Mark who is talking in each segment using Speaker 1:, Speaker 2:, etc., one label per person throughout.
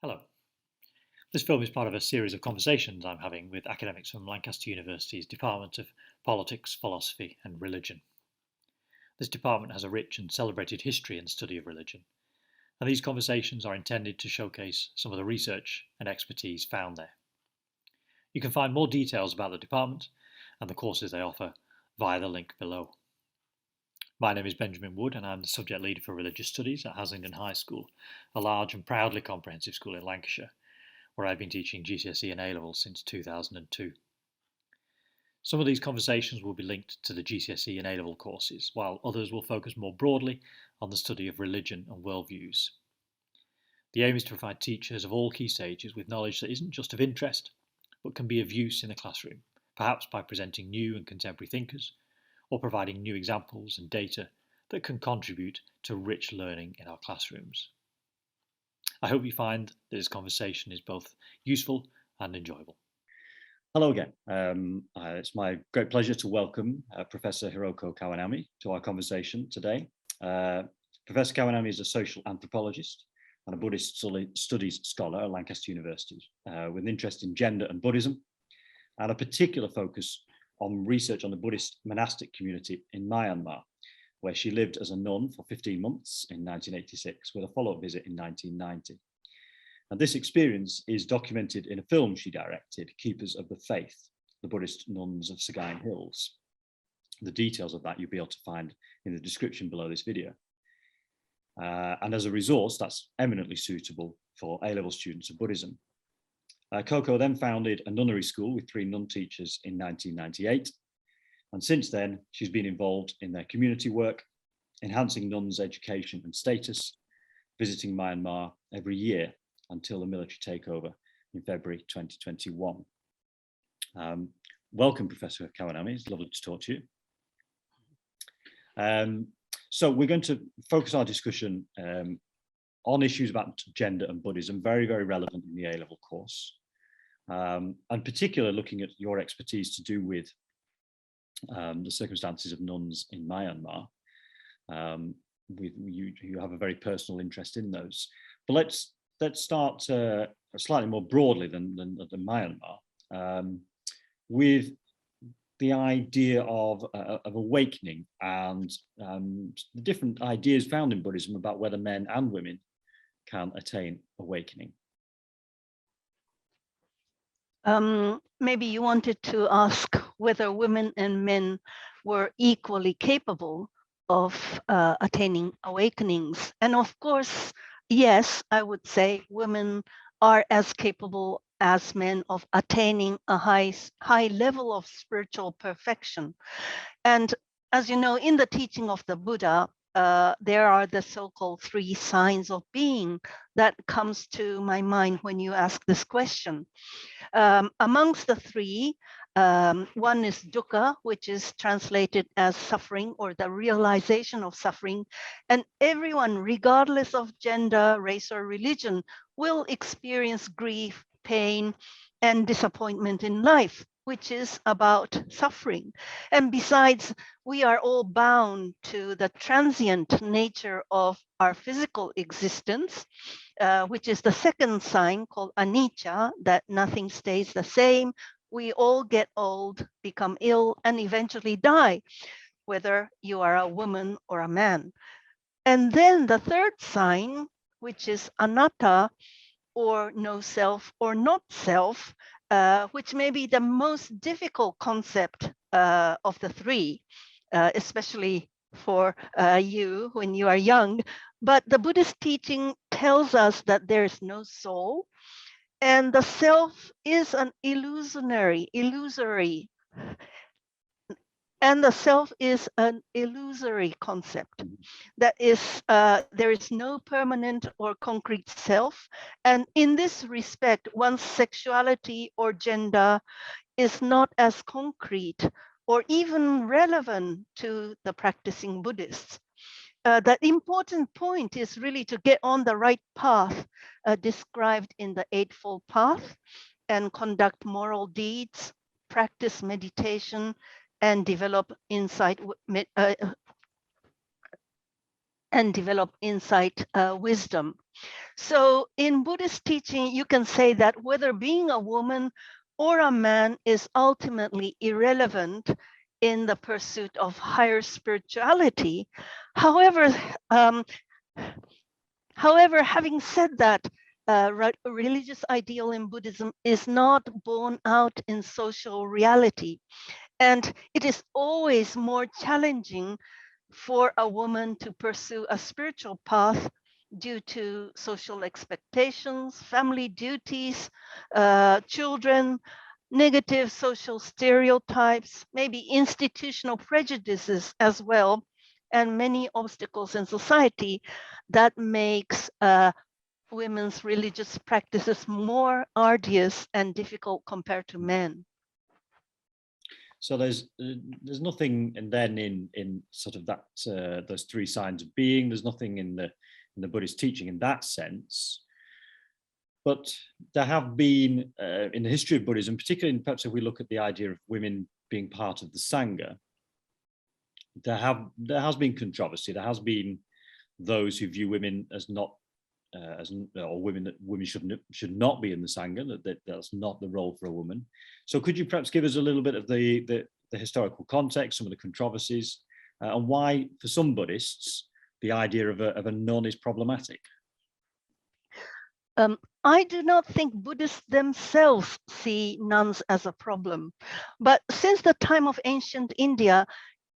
Speaker 1: Hello. This film is part of a series of conversations I'm having with academics from Lancaster University's Department of Politics, Philosophy and Religion. This department has a rich and celebrated history and study of religion, and these conversations are intended to showcase some of the research and expertise found there. You can find more details about the department and the courses they offer via the link below. My name is Benjamin Wood, and I'm the subject leader for religious studies at Haslingden High School, a large and proudly comprehensive school in Lancashire, where I've been teaching GCSE and A-levels since 2002. Some of these conversations will be linked to the GCSE and A-level courses, while others will focus more broadly on the study of religion and worldviews. The aim is to provide teachers of all key stages with knowledge that isn't just of interest, but can be of use in the classroom, perhaps by presenting new and contemporary thinkers, or providing new examples and data that can contribute to rich learning in our classrooms. I hope you find that this conversation is both useful and enjoyable.
Speaker 2: Hello again. It's my great pleasure to welcome Professor Kawanami to our conversation today. Professor Kawanami is a social anthropologist and a Buddhist studies scholar at Lancaster University with an interest in gender and Buddhism, and a particular focus on research on the Buddhist monastic community in Myanmar, where she lived as a nun for 15 months in 1986 with a follow-up visit in 1990. And this experience is documented in a film she directed, Keepers of the Faith, the Buddhist Nuns of Sagaing Hills. The details of that you'll be able to find in the description below this video. And as a resource that's eminently suitable for A-level students of Buddhism. Coco then founded a nunnery school with 3 nun teachers in 1998. And since then, she's been involved in their community work, enhancing nuns' education and status, visiting Myanmar every year until the military takeover in February 2021. Welcome, Professor Kawanami. It's lovely to talk to you. So we're going to focus our discussion on issues about gender and Buddhism, very, very relevant in the A-level course, and particularly looking at your expertise to do with the circumstances of nuns in Myanmar. You have a very personal interest in those. But let's start slightly more broadly than Myanmar, with the idea of awakening and the different ideas found in Buddhism about whether men and women can attain awakening.
Speaker 3: Maybe you wanted to ask whether women and men were equally capable of attaining awakenings. And of course, yes, I would say women are as capable as men of attaining a high level of spiritual perfection. And as you know, in the teaching of the Buddha, there are the so-called 3 signs of being that comes to my mind when you ask this question. Amongst the 3, one is dukkha, which is translated as suffering or the realization of suffering. And everyone, regardless of gender, race, or religion, will experience grief, pain, and disappointment in life, which is about suffering. And besides, we are all bound to the transient nature of our physical existence, which is the second sign called anicca, that nothing stays the same. We all get old, become ill, and eventually die, whether you are a woman or a man. And then the third sign, which is anatta, or no self or not self, which may be the most difficult concept of the 3, especially for you when you are young. But the Buddhist teaching tells us that there is no soul, and the self is an illusory, and the self is an illusory concept. That is, there is no permanent or concrete self. And in this respect, one's sexuality or gender is not as concrete or even relevant to the practicing Buddhists. The important point is really to get on the right path described in the Eightfold Path and conduct moral deeds, practice meditation, and develop insight and develop insight, wisdom. So in Buddhist teaching, you can say that whether being a woman or a man is ultimately irrelevant in the pursuit of higher spirituality. However, um, having said that, religious ideal in Buddhism is not borne out in social reality. And it is always more challenging for a woman to pursue a spiritual path due to social expectations, family duties, children, negative social stereotypes, maybe institutional prejudices as well, and many obstacles in society that makes women's religious practices more arduous and difficult compared to men.
Speaker 2: So there's nothing, and then in sort of that those three signs of being, there's nothing in the Buddhist teaching in that sense. But there have been in the history of Buddhism, particularly perhaps if we look at the idea of women being part of the Sangha, there has been controversy. There has been those who view women as not or women should not be in the Sangha, that's not the role for a woman. So could you perhaps give us a little bit of the historical context, some of the controversies, and why for some Buddhists the idea of a nun is problematic?
Speaker 3: I do not think Buddhists themselves see nuns as a problem, but since the time of ancient India,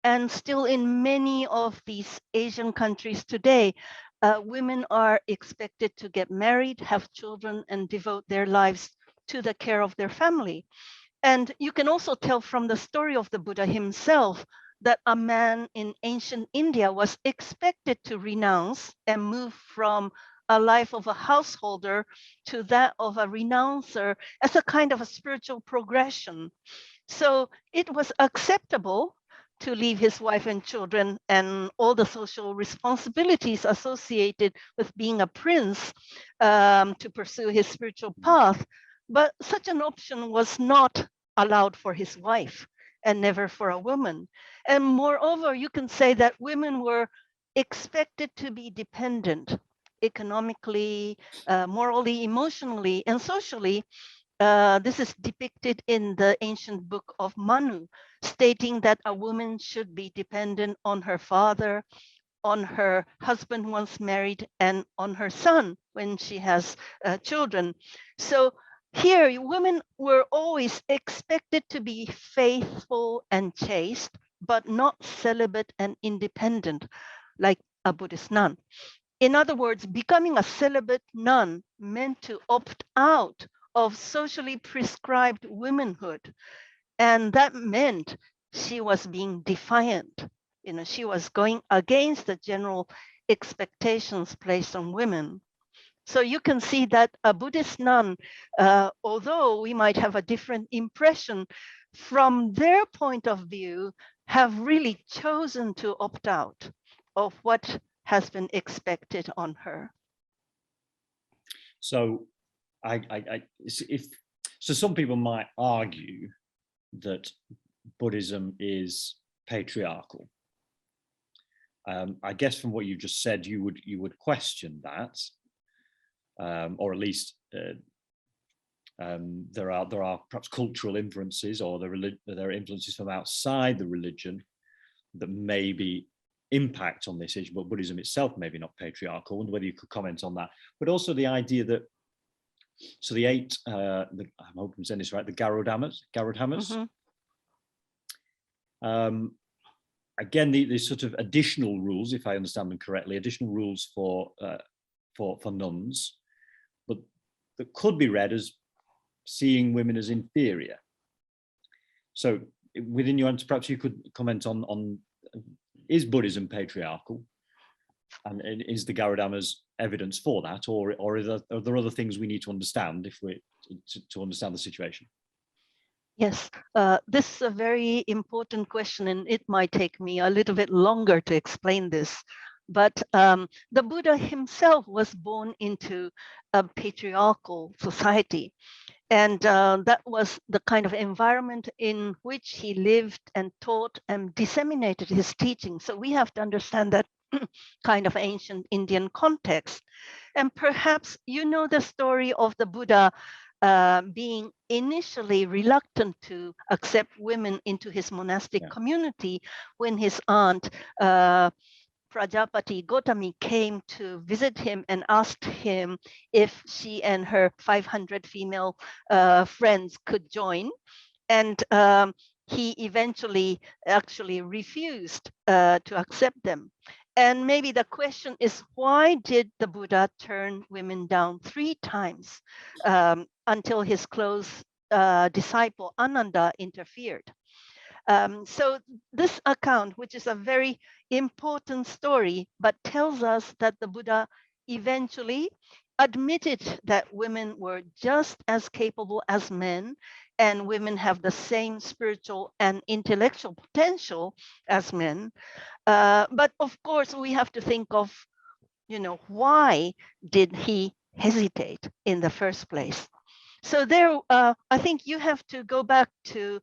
Speaker 3: and still in many of these Asian countries today, women are expected to get married, have children, and devote their lives to the care of their family. And you can also tell from the story of the Buddha himself that a man in ancient India was expected to renounce and move from a life of a householder to that of a renouncer as a kind of a spiritual progression. So it was acceptable to leave his wife and children and all the social responsibilities associated with being a prince to pursue his spiritual path. But such an option was not allowed for his wife and never for a woman. And moreover, you can say that women were expected to be dependent economically, morally, emotionally, and socially. This is depicted in the ancient book of Manu, stating that a woman should be dependent on her father, on her husband once married, and on her son when she has children. So here, women were always expected to be faithful and chaste, but not celibate and independent, like a Buddhist nun. In other words, becoming a celibate nun meant to opt out of socially prescribed womanhood. And that meant she was being defiant. She was going against the general expectations placed on women. So you can see that a Buddhist nun, although we might have a different impression, from their point of view, have really chosen to opt out of what has been expected on her.
Speaker 2: So so some people might argue that Buddhism is patriarchal. I guess from what you just said, you would question that, or at least there are perhaps cultural influences, or there are influences from outside the religion that maybe impact on this issue, but Buddhism itself maybe not patriarchal. I wonder whether you could comment on that. But also the idea that, so the eight, I'm hoping I'm saying this right, the Garudhammas. Mm-hmm. Again, these sort of additional rules, if I understand them correctly, additional rules for nuns, but that could be read as seeing women as inferior. So within your answer, perhaps you could comment on is Buddhism patriarchal, and is the Garudhammas evidence for that, or are there other things we need to understand if we to understand the situation?
Speaker 3: Yes, this is a very important question, and it might take me a little bit longer to explain this. But the Buddha himself was born into a patriarchal society. And that was the kind of environment in which he lived and taught and disseminated his teaching. So we have to understand that kind of ancient Indian context. And perhaps you know the story of the Buddha being initially reluctant to accept women into his monastic community when his aunt Prajapati Gotami came to visit him and asked him if she and her 500 female friends could join. And he eventually actually refused to accept them. And maybe the question is, why did the Buddha turn women down 3 times until his close disciple Ananda interfered? So this account, which is a very important story, but tells us that the Buddha eventually admitted that women were just as capable as men, and women have the same spiritual and intellectual potential as men. But of course, we have to think of, why did he hesitate in the first place? So there, I think you have to go back to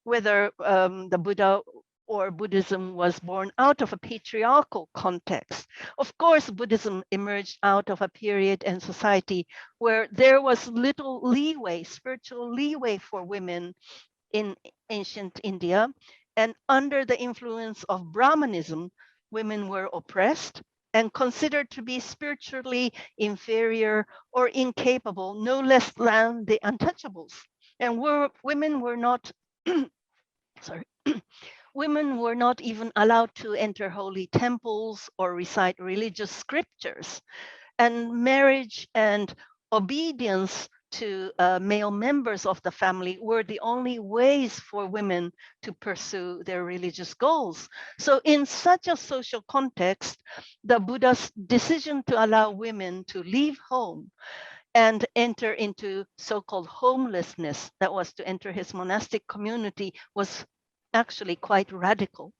Speaker 3: whether the Buddha or Buddhism was born out of a patriarchal context. Of course, Buddhism emerged out of a period and society where there was little leeway, spiritual leeway for women in ancient India. And under the influence of Brahmanism, women were oppressed and considered to be spiritually inferior or incapable, no less than the untouchables. And women were not, sorry, women were not even allowed to enter holy temples or recite religious scriptures. And marriage and obedience to male members of the family were the only ways for women to pursue their religious goals. So in such a social context, the Buddha's decision to allow women to leave home and enter into so-called homelessness, that was to enter his monastic community, was actually quite radical.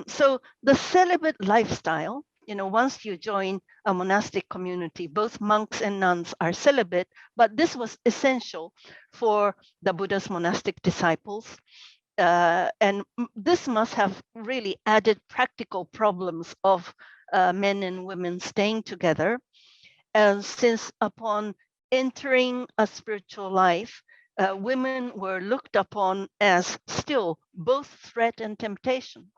Speaker 3: So the celibate lifestyle, once you join a monastic community, both monks and nuns are celibate, but this was essential for the Buddha's monastic disciples. And this must have really added practical problems of men and women staying together. And since upon entering a spiritual life, women were looked upon as still both threat and temptation.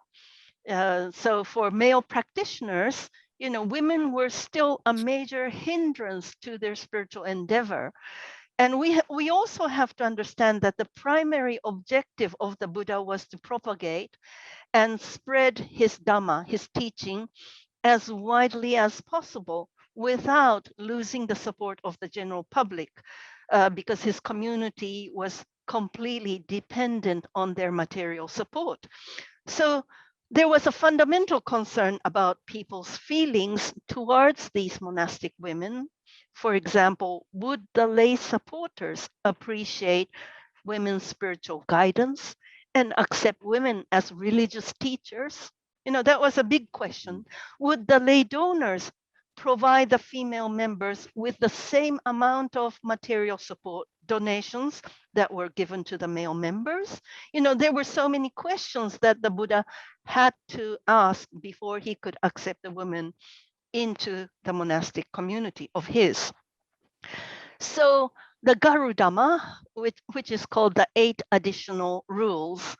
Speaker 3: So for male practitioners, women were still a major hindrance to their spiritual endeavor. And we also have to understand that the primary objective of the Buddha was to propagate and spread his Dhamma, his teaching, as widely as possible without losing the support of the general public, because his community was completely dependent on their material support. So there was a fundamental concern about people's feelings towards these monastic women. For example, would the lay supporters appreciate women's spiritual guidance and accept women as religious teachers? That was a big question. Would the lay donors provide the female members with the same amount of material support donations that were given to the male members? There were so many questions that the Buddha had to ask before he could accept the women into the monastic community of his. So the Garudhamma, which is called the 8 additional rules,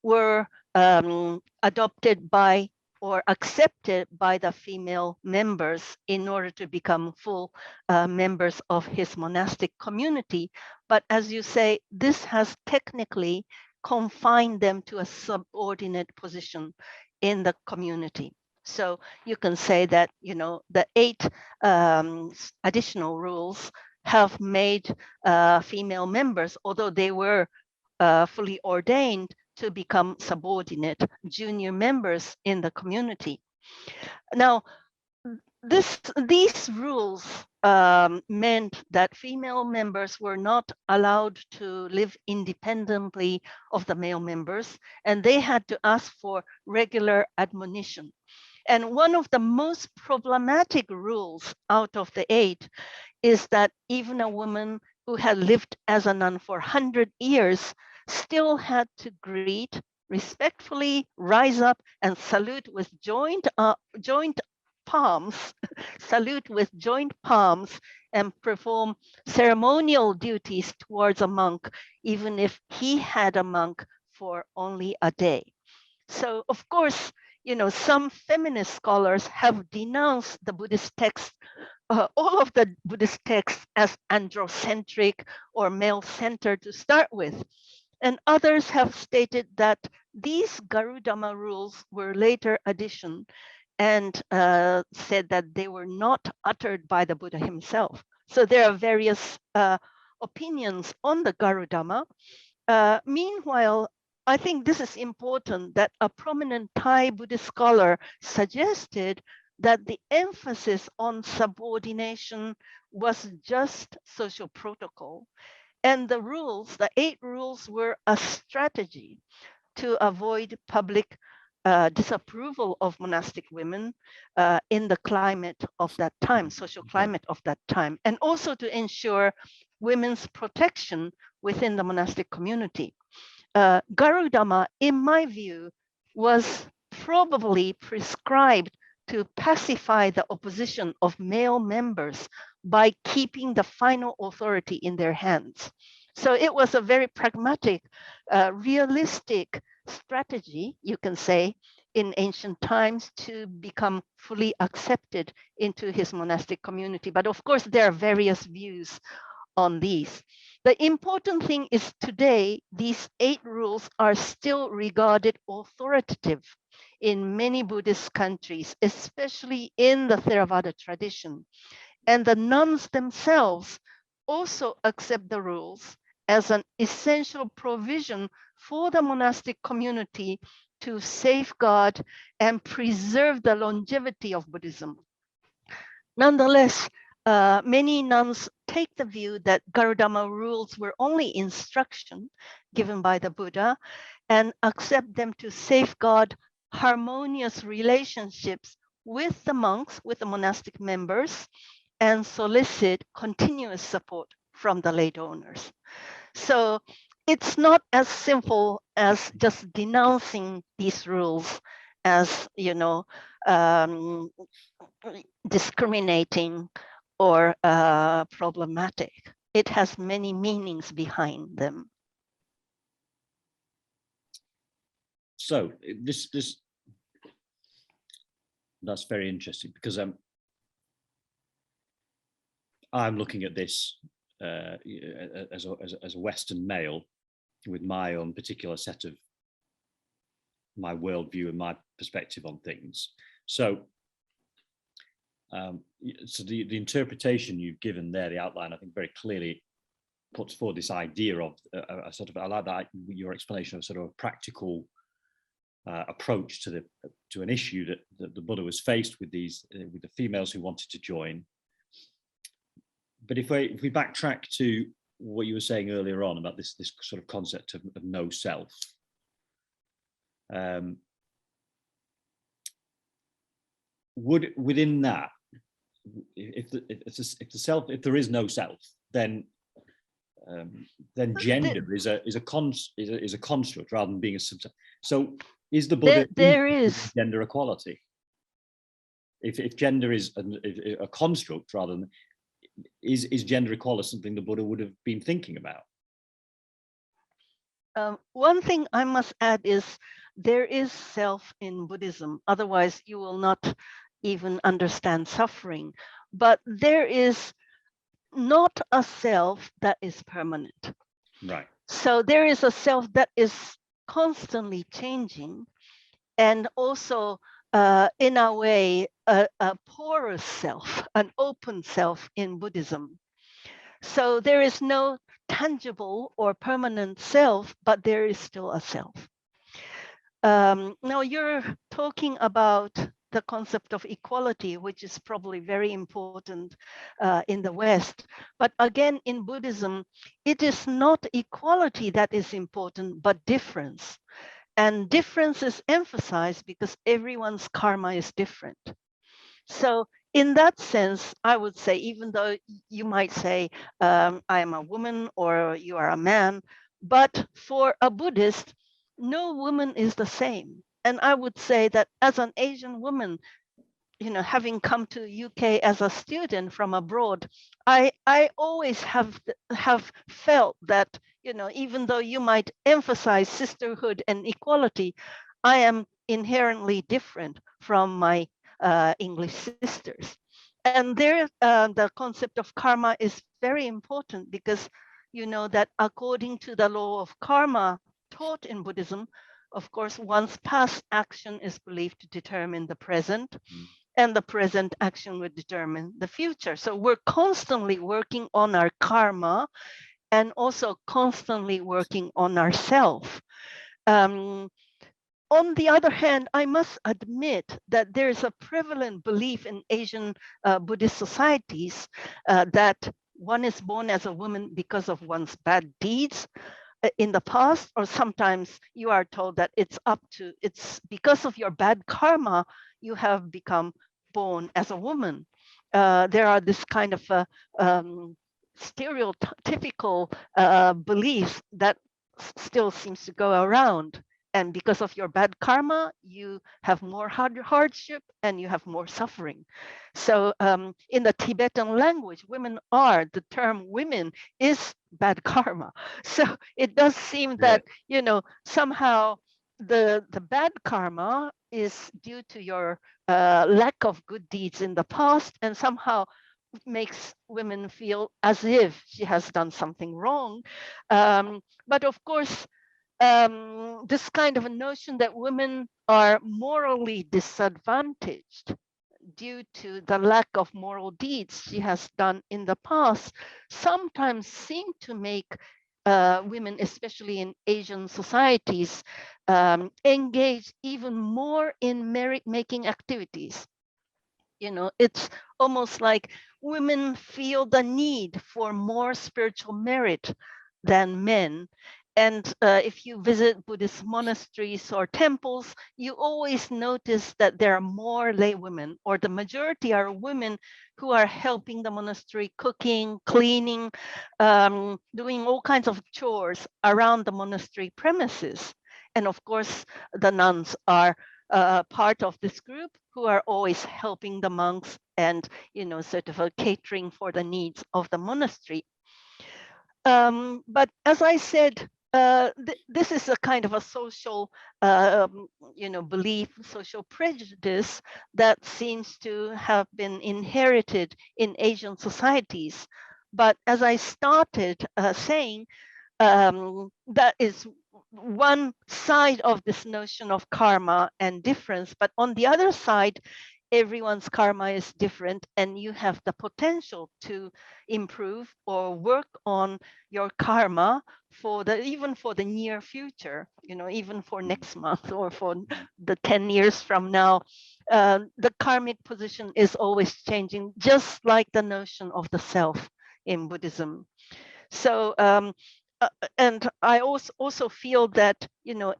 Speaker 3: were adopted by or accepted by the female members in order to become full members of his monastic community. But as you say, this has technically confined them to a subordinate position in the community. So you can say that, the 8 additional rules have made female members, although they were fully ordained, to become subordinate junior members in the community. Now, these rules meant that female members were not allowed to live independently of the male members, and they had to ask for regular admonition. And one of the most problematic rules out of the 8 is that even a woman who had lived as a nun for 100 years still had to greet respectfully rise up and salute with joint palms, salute with joint palms, and perform ceremonial duties towards a monk, even if he had a monk for only a day. So, of course, some feminist scholars have denounced the Buddhist text, all of the Buddhist texts as androcentric or male-centered to start with. And others have stated that these Garudhamma rules were later addition and said that they were not uttered by the Buddha himself. So there are various opinions on the Garudhamma. Meanwhile, I think this is important that a prominent Thai Buddhist scholar suggested that the emphasis on subordination was just social protocol. And the rules, the 8 rules, were a strategy to avoid public disapproval of monastic women in the climate of that time, social climate of that time, and also to ensure women's protection within the monastic community. Garudhamma, in my view, was probably prescribed to pacify the opposition of male members by keeping the final authority in their hands. So it was a very pragmatic, realistic strategy, you can say, in ancient times to become fully accepted into his monastic community. But of course, there are various views on these. The important thing is today, these 8 rules are still regarded authoritative in many Buddhist countries, especially in the Theravada tradition. And the nuns themselves also accept the rules as an essential provision for the monastic community to safeguard and preserve the longevity of Buddhism. Nonetheless, many nuns take the view that Garudhamma rules were only instruction given by the Buddha and accept them to safeguard harmonious relationships with the monks, with the monastic members, and solicit continuous support from the lay donors. So it's not as simple as just denouncing these rules as, discriminating or problematic. It has many meanings behind them.
Speaker 2: So that's very interesting, because I'm looking at this as a Western male with my own particular set of my worldview and my perspective on things. So the interpretation you've given there, the outline, I think very clearly puts forward this idea of a sort of, I like that, your explanation of sort of a practical approach to an issue that the Buddha was faced with, with the females who wanted to join. But if we backtrack to what you were saying earlier on about this sort of concept of no self, would within that, if there is no self, then gender is a construct rather than being a subject. So is the Buddha
Speaker 3: there is
Speaker 2: gender equality? If gender is a construct rather than, is gender equality something the Buddha would have been thinking about?
Speaker 3: One thing I must add is there is self in Buddhism. Otherwise, you will not even understand suffering. But there is not a self that is permanent.
Speaker 2: Right.
Speaker 3: So there is a self that is constantly changing, and also in a way, a porous self, an open self in Buddhism. So there is no tangible or permanent self, but there is still a self. Now you're talking about the concept of equality, which is probably very important in the West. But again, in Buddhism, it is not equality that is important, but difference. And difference is emphasized because everyone's karma is different. So in that sense, I would say, even though you might say, I am a woman or you are a man, but for a Buddhist, no woman is the same. And I would say that as an Asian woman, having come to UK as a student from abroad, I always have felt that, even though you might emphasize sisterhood and equality, I am inherently different from my English sisters. And there, the concept of karma is very important, because that according to the law of karma taught in Buddhism, of course, one's past action is believed to determine the present, and the present action would determine the future. So we're constantly working on our karma and also constantly working on ourself. On the other hand, I must admit that there's a prevalent belief in Asian Buddhist societies that one is born as a woman because of one's bad deeds in the past, or sometimes you are told that it's because of your bad karma you have become born as a woman. There are this kind of stereotypical belief that still seems to go around. And because of your bad karma, you have more hardship and you have more suffering. So in the Tibetan language, the term women is bad karma. So it does seem that, somehow the bad karma is due to your lack of good deeds in the past, and somehow makes women feel as if she has done something wrong. But of course, this kind of a notion that women are morally disadvantaged due to the lack of moral deeds she has done in the past sometimes seem to make women, especially in Asian societies, engage even more in merit-making activities. It's almost like women feel the need for more spiritual merit than men. And if you visit Buddhist monasteries or temples, you always notice that there are more lay women, or the majority are women who are helping the monastery, cooking, cleaning, doing all kinds of chores around the monastery premises. And of course, the nuns are part of this group who are always helping the monks and, sort of catering for the needs of the monastery. But as I said, this is a kind of a social, belief, social prejudice that seems to have been inherited in Asian societies. But as I started saying, that is one side of this notion of karma and difference. But on the other side, everyone's karma is different, and you have the potential to improve or work on your karma even for the near future, even for next month or for the 10 years from now. The karmic position is always changing, just like the notion of the self in Buddhism. So and I also feel that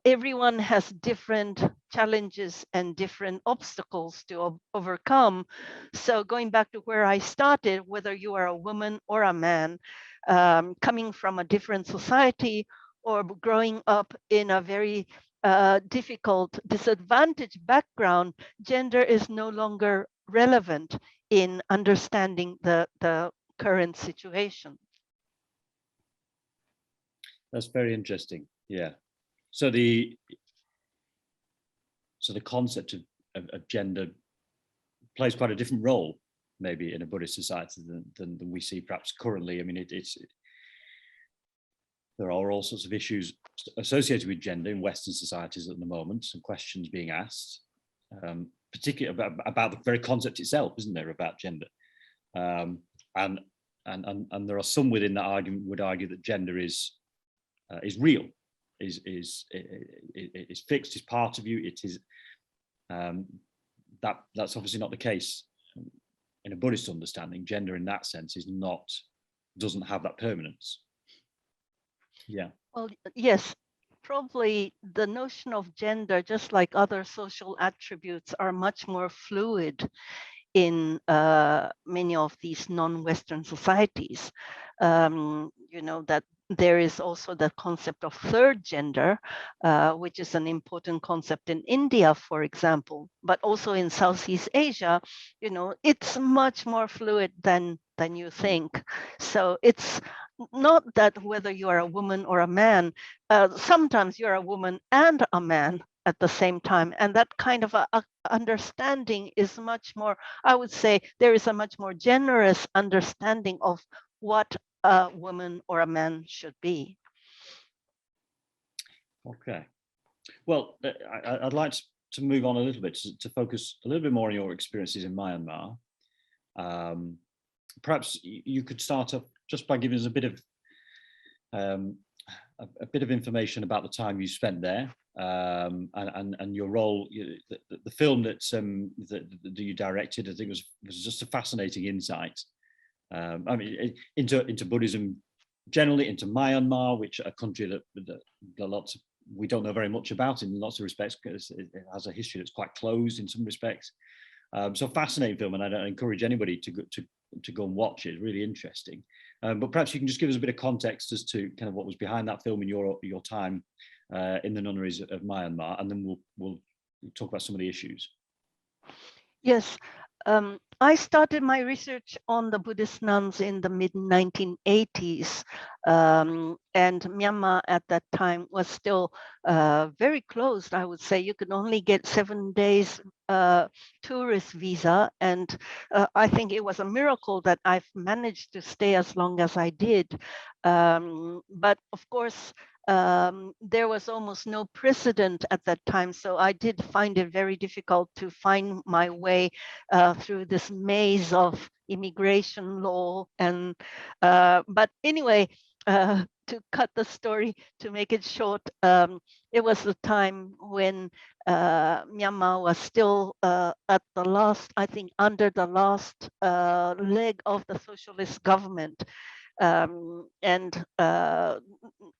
Speaker 3: everyone has different challenges and different obstacles to overcome. So going back to where I started, whether you are a woman or a man, coming from a different society or growing up in a very difficult, disadvantaged background, gender is no longer relevant in understanding the current situation.
Speaker 2: That's very interesting. Yeah. So the concept of gender plays quite a different role, maybe, in a Buddhist society than we see perhaps currently. I mean, there are all sorts of issues associated with gender in Western societies at the moment, and questions being asked, particularly about the very concept itself, isn't there, about gender? And there are some within that argument would argue that gender is real, is fixed, is part of you. It is that's obviously not the case in a Buddhist understanding. Gender, in that sense, doesn't have that permanence. Yeah.
Speaker 3: Well, yes, probably the notion of gender, just like other social attributes, are much more fluid in many of these non-Western societies. That there is also the concept of third gender, which is an important concept in India, for example, but also in Southeast Asia. It's much more fluid than you think. So it's not that whether you are a woman or a man. Sometimes you're a woman and a man at the same time, and that kind of a understanding is much more, I would say, there is a much more generous understanding of what a woman or a man should be.
Speaker 2: Okay. Well, I'd like to move on a little bit to focus a little bit more on your experiences in Myanmar. Perhaps you could start off just by giving us a bit of information about the time you spent there, and your role. The film that you directed, I think, was just a fascinating insight. I mean, into Buddhism generally, into Myanmar, which a country that lots of, we don't know very much about in lots of respects, because it has a history that's quite closed in some respects. So fascinating film, and I encourage anybody to go and watch it. It's really interesting. But perhaps you can just give us a bit of context as to kind of what was behind that film in your time in the nunneries of Myanmar, and then we'll talk about some of the issues.
Speaker 3: Yes. I started my research on the Buddhist nuns in the mid-1980s, and Myanmar at that time was still very closed, I would say. You could only get 7 days tourist visa, and I think it was a miracle that I've managed to stay as long as I did. But of course, there was almost no precedent at that time, so I did find it very difficult to find my way through this maze of immigration law. And but anyway, to cut the story, to make it short, it was the time when Myanmar was still at the last, I think, under the last leg of the socialist government. And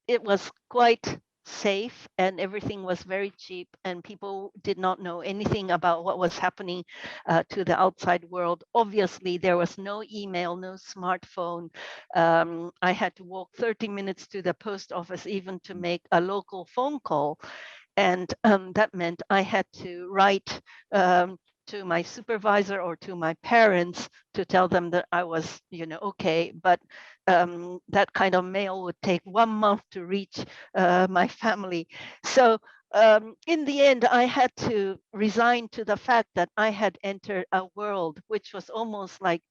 Speaker 3: it was quite safe, and everything was very cheap, and people did not know anything about what was happening to the outside world. Obviously, there was no email, no smartphone. I had to walk 30 minutes to the post office even to make a local phone call. And that meant I had to write to my supervisor or to my parents to tell them that I was, okay. But that kind of mail would take 1 month to reach my family. So in the end, I had to resign to the fact that I had entered a world which was almost like,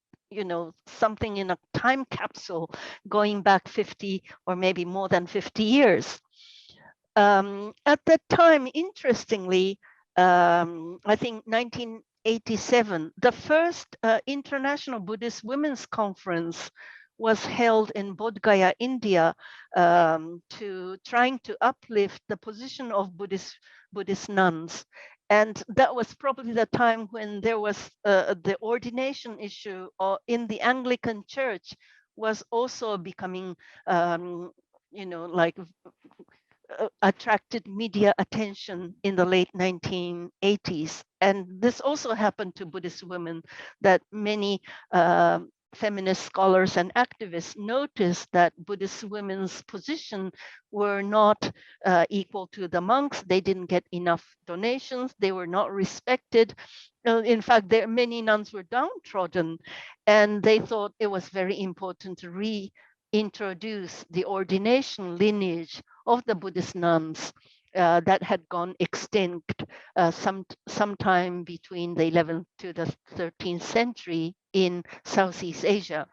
Speaker 3: something in a time capsule going back 50 or maybe more than 50 years. At that time, interestingly, I think 1987, the first International Buddhist Women's Conference was held in Bodh Gaya, India, to trying to uplift the position of Buddhist nuns. And that was probably the time when there was the ordination issue in the Anglican Church was also becoming, like attracted media attention in the late 1980s. And this also happened to Buddhist women, that many feminist scholars and activists noticed that Buddhist women's position were not equal to the monks. They didn't get enough donations. They were not respected. In fact, many nuns were downtrodden, and they thought it was very important to reintroduce the ordination lineage of the Buddhist nuns that had gone extinct sometime between the 11th to the 13th century in Southeast Asia.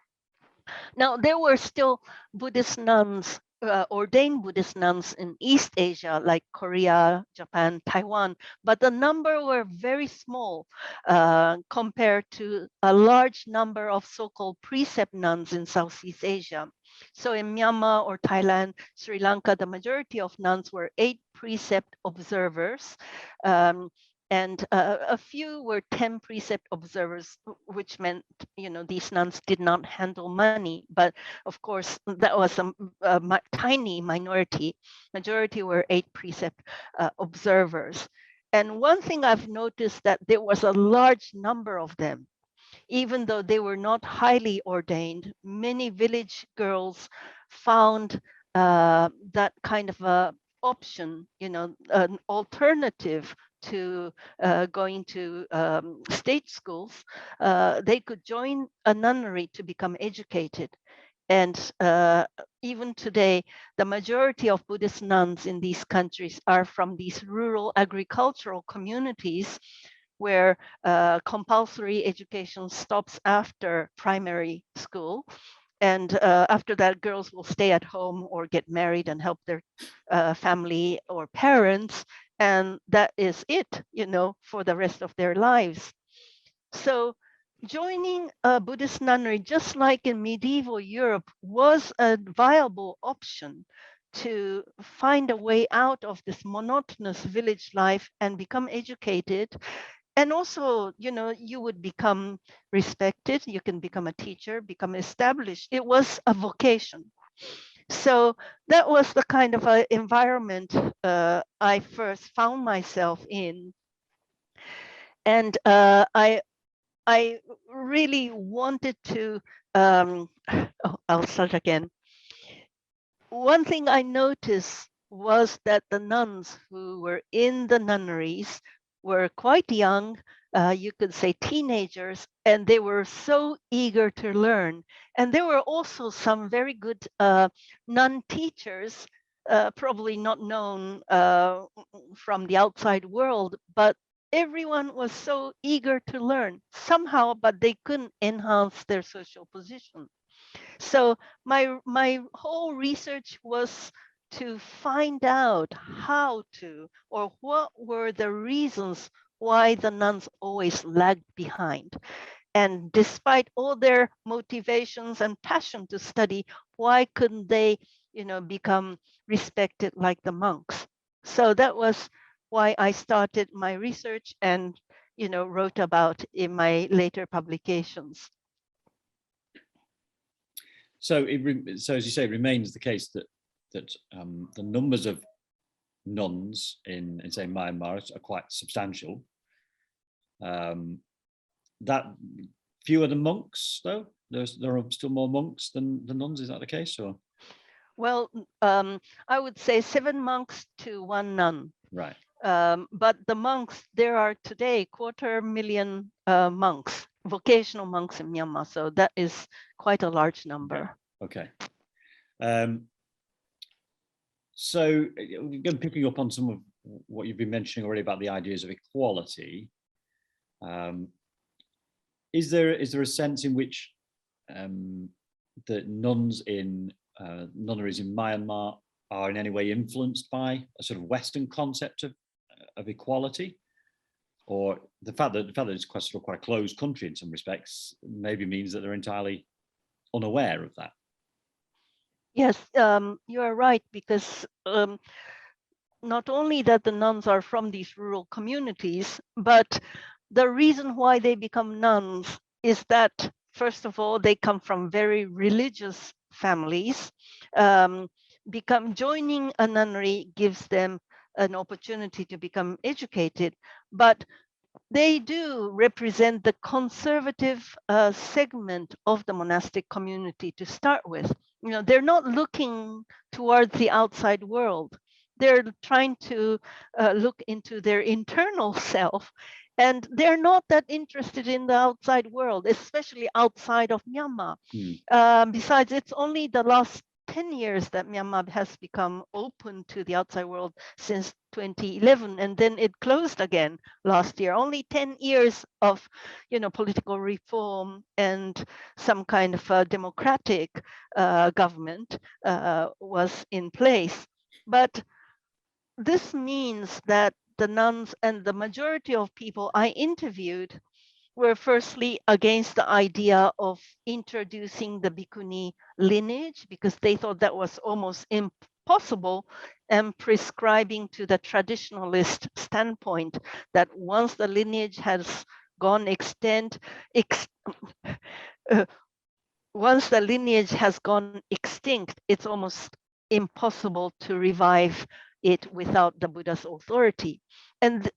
Speaker 3: Now, there were still Buddhist nuns, ordained Buddhist nuns in East Asia, like Korea, Japan, Taiwan, but the number were very small compared to a large number of so-called precept nuns in Southeast Asia. So in Myanmar or Thailand, Sri Lanka, the majority of nuns were 8 precept observers. And a few were 10 precept observers, which meant, these nuns did not handle money. But of course, that was a tiny minority. Majority were 8 precept observers. And one thing I've noticed, that there was a large number of them. Even though they were not highly ordained, many village girls found that kind of a option, an alternative to going to state schools, they could join a nunnery to become educated. And even today, the majority of Buddhist nuns in these countries are from these rural agricultural communities where compulsory education stops after primary school. And after that, girls will stay at home or get married and help their family or parents. And that is it, for the rest of their lives. So joining a Buddhist nunnery, just like in medieval Europe, was a viable option to find a way out of this monotonous village life and become educated. And also, you would become respected, you can become a teacher, become established. It was a vocation. So that was the kind of environment I first found myself in. And I really wanted to, I'll start again. One thing I noticed was that the nuns who were in the nunneries were quite young, you could say teenagers, and they were so eager to learn. And there were also some very good nun teachers, probably not known from the outside world, but everyone was so eager to learn somehow, but they couldn't enhance their social position. So my whole research was to find out how to, or what were the reasons why the nuns always lagged behind. And despite all their motivations and passion to study, why couldn't they, become respected like the monks? So that was why I started my research and, wrote about in my later publications.
Speaker 2: So, so as you say, it remains the case that the numbers of nuns in say Myanmar are quite substantial. That fewer than monks, though. There are still more monks than the nuns. Is that the case, or?
Speaker 3: Well, I would say 7 monks to 1 nun.
Speaker 2: Right.
Speaker 3: But the monks, there are today 250,000 monks, vocational monks in Myanmar. So that is quite a large number.
Speaker 2: Okay. So again, picking up on some of what you've been mentioning already about the ideas of equality, is there a sense in which the nuns in nunneries in Myanmar are in any way influenced by a sort of Western concept of equality, or the fact that it's quite a closed country in some respects maybe means that they're entirely unaware of that?
Speaker 3: Yes, you are right, because not only that the nuns are from these rural communities, but the reason why they become nuns is that, first of all, they come from very religious families. Joining a nunnery gives them an opportunity to become educated, but they do represent the conservative segment of the monastic community to start with. They're not looking towards the outside world. They're trying to look into their internal self, and they're not that interested in the outside world, especially outside of Myanmar. Besides, it's only the last 10 years that Myanmar has become open to the outside world, since 2011, and then it closed again last year. Only 10 years of, political reform and some kind of a democratic government was in place. But this means that the nuns and the majority of people I interviewed were firstly against the idea of introducing the bhikkhuni lineage, because they thought that was almost impossible, and prescribing to the traditionalist standpoint that once the lineage has gone extinct, it's almost impossible to revive it without the Buddha's authority. And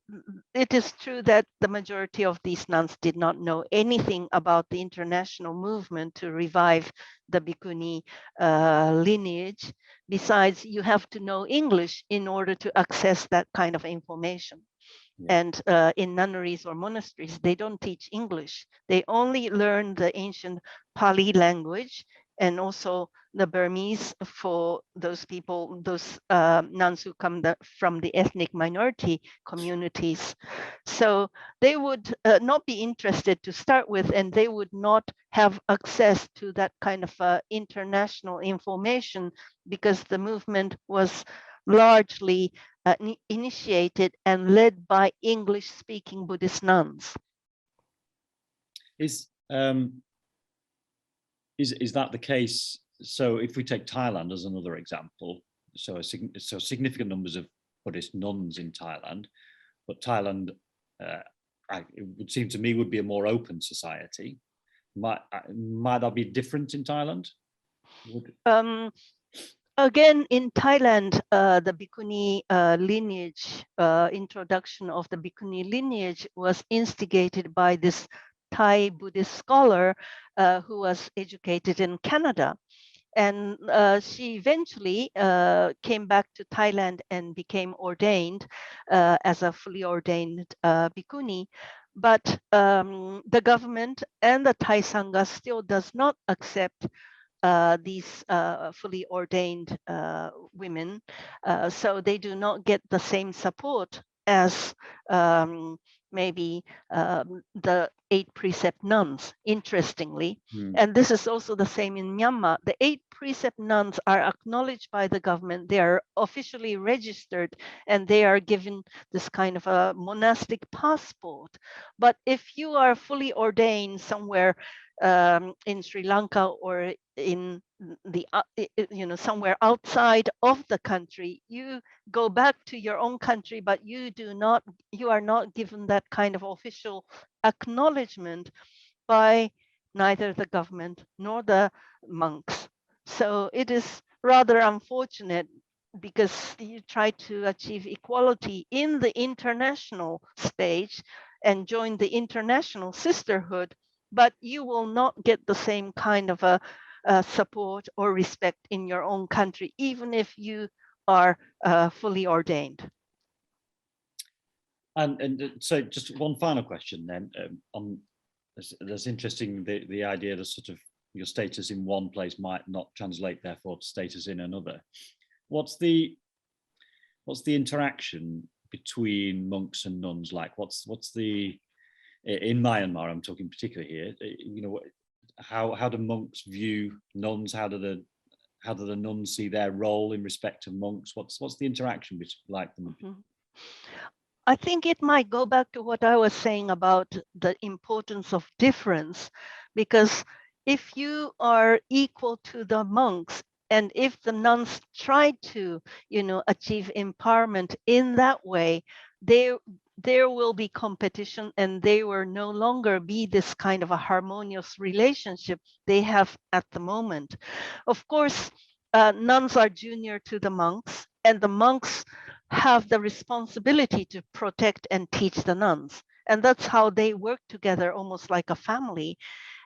Speaker 3: it is true that the majority of these nuns did not know anything about the international movement to revive the bhikkhuni lineage. Besides, you have to know English in order to access that kind of information.
Speaker 2: Yeah.
Speaker 3: And in nunneries or monasteries, they don't teach English. They only learn the ancient Pali language and also the Burmese for those people, those nuns who come from the ethnic minority communities. So they would not be interested to start with, and they would not have access to that kind of international information because the movement was largely initiated and led by English-speaking Buddhist nuns.
Speaker 2: Is that the case? So if we take Thailand as another example, so significant numbers of Buddhist nuns in Thailand, but Thailand, it would seem to me, would be a more open society. Might that be different in Thailand?
Speaker 3: Again, in Thailand, the Bhikkhuni lineage, introduction of the Bhikkhuni lineage was instigated by this Thai Buddhist scholar who was educated in Canada. And she eventually came back to Thailand and became ordained as a fully ordained bhikkhuni. But the government and the Thai Sangha still does not accept these fully ordained women. So they do not get the same support as maybe the 8 precept nuns, interestingly. And this is also the same in Myanmar. The 8 precept nuns are acknowledged by the government. They are officially registered and they are given this kind of a monastic passport. But if you are fully ordained somewhere in Sri Lanka or in the somewhere outside of the country, you go back to your own country, but you are not given that kind of official acknowledgement by neither the government nor the monks. So it is rather unfortunate because you try to achieve equality in the international stage and join the international sisterhood, but you will not get the same kind of a support or respect in your own country, even if you are fully ordained.
Speaker 2: And so just one final question then. That's interesting, the idea that sort of your status in one place might not translate therefore to status in another. What's the interaction between monks and nuns like? What's the in Myanmar, I'm talking particularly here, how do monks view nuns? How do the nuns see their role in respect to monks? What's the interaction like them?
Speaker 3: Mm-hmm. I think it might go back to what I was saying about the importance of difference, because if you are equal to the monks, and if the nuns try to, achieve empowerment in that way, there will be competition, and there will no longer be this kind of a harmonious relationship they have at the moment. Of course, nuns are junior to the monks, and the monks have the responsibility to protect and teach the nuns. And that's how they work together, almost like a family.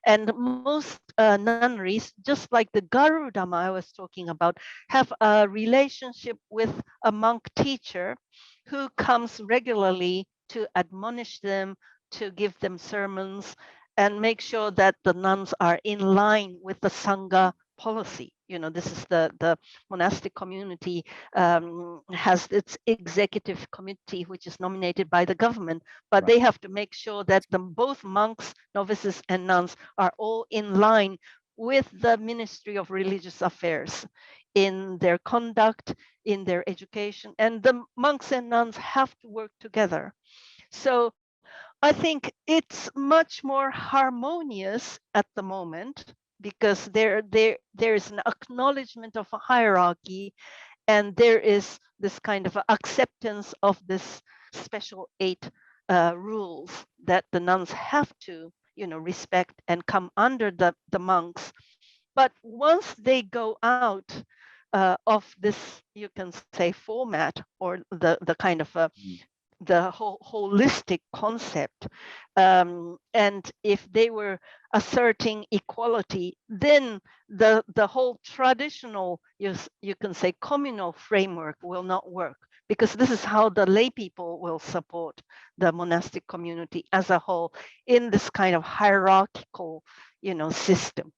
Speaker 3: And most nunneries, just like the Garudhamma I was talking about, have a relationship with a monk teacher who comes regularly to admonish them, to give them sermons, and make sure that the nuns are in line with the Sangha policy. This is the monastic community has its executive committee, which is nominated by the government, but they have to make sure that both monks, novices, and nuns are all in line with the Ministry of Religious Affairs in their conduct, in their education, and the monks and nuns have to work together. So I think it's much more harmonious at the moment because there is an acknowledgement of a hierarchy, and there is this kind of acceptance of this special 8 rules that the nuns have to, respect and come under the monks. But once they go out of this, you can say, format, or the kind of the whole holistic concept. And if they were asserting equality, then the whole traditional, you can say, communal framework will not work, because this is how the lay people will support the monastic community as a whole in this kind of hierarchical, system.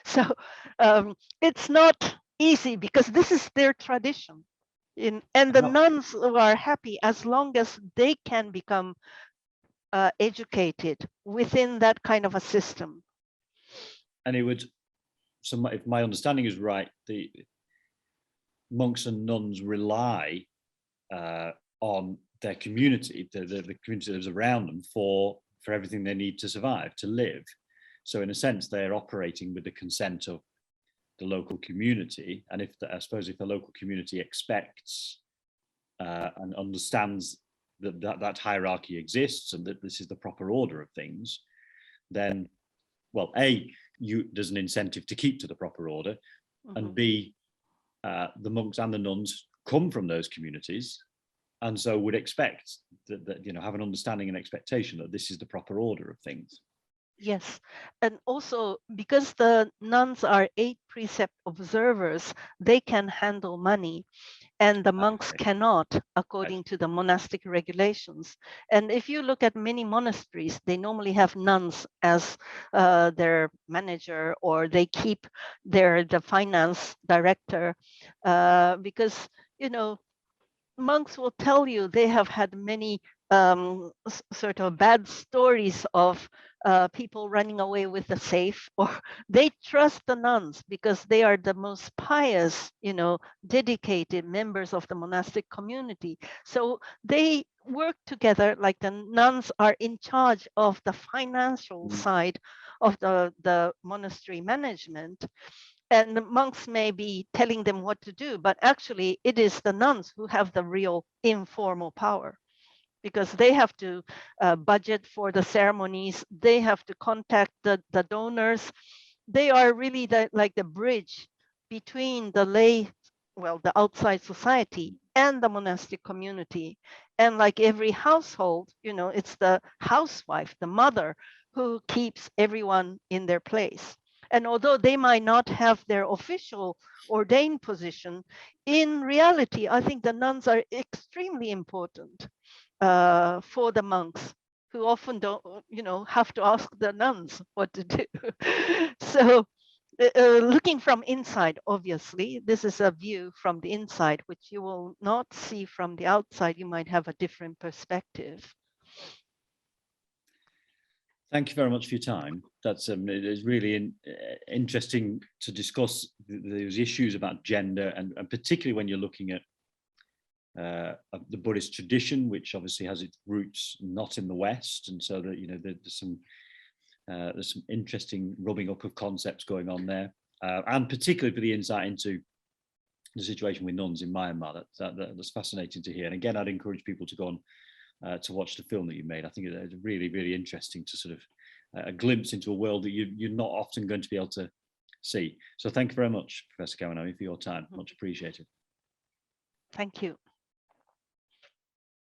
Speaker 3: So it's not easy, because this is their tradition. And the nuns are happy as long as they can become educated within that kind of a system.
Speaker 2: And it would, so if my understanding is right, the monks and nuns rely on their community, the community that is around them, for everything they need to survive, to live. So in a sense, they're operating with the consent of the local community. And I suppose if the local community expects and understands that hierarchy exists and that this is the proper order of things, then, well, there's an incentive to keep to the proper order, and B, the monks and the nuns come from those communities, and so would expect that have an understanding and expectation that this is the proper order of things.
Speaker 3: Yes, and also because the nuns are 8 precept observers, they can handle money, and the monks cannot, according to the monastic regulations. And if you look at many monasteries, they normally have nuns as their manager, or they keep the finance director, because monks will tell you they have had many sort of bad stories of people running away with the safe, or they trust the nuns because they are the most pious, dedicated members of the monastic community. So they work together, like the nuns are in charge of the financial side of the monastery management. And the monks may be telling them what to do, but actually it is the nuns who have the real informal power, because they have to budget for the ceremonies, they have to contact the donors. They are really like the bridge between the the outside society and the monastic community. And like every household, it's the housewife, the mother, who keeps everyone in their place. And although they might not have their official ordained position, in reality, I think the nuns are extremely important for the monks, who often don't, have to ask the nuns what to do. So looking from inside, obviously, this is a view from the inside, which you will not see from the outside. You might have a different perspective.
Speaker 2: Thank you very much for your time. That's it is really interesting to discuss those issues about gender, and particularly when you're looking at the Buddhist tradition, which obviously has its roots not in the West, and so that there's some interesting rubbing up of concepts going on there, and particularly for the insight into the situation with nuns in Myanmar. That's fascinating to hear. And again, I'd encourage people to go on to watch the film that you made. I think it's really, really interesting to sort of a glimpse into a world that you're not often going to be able to see. So thank you very much, Professor Kawanami, for your time. Much appreciated.
Speaker 3: Thank you.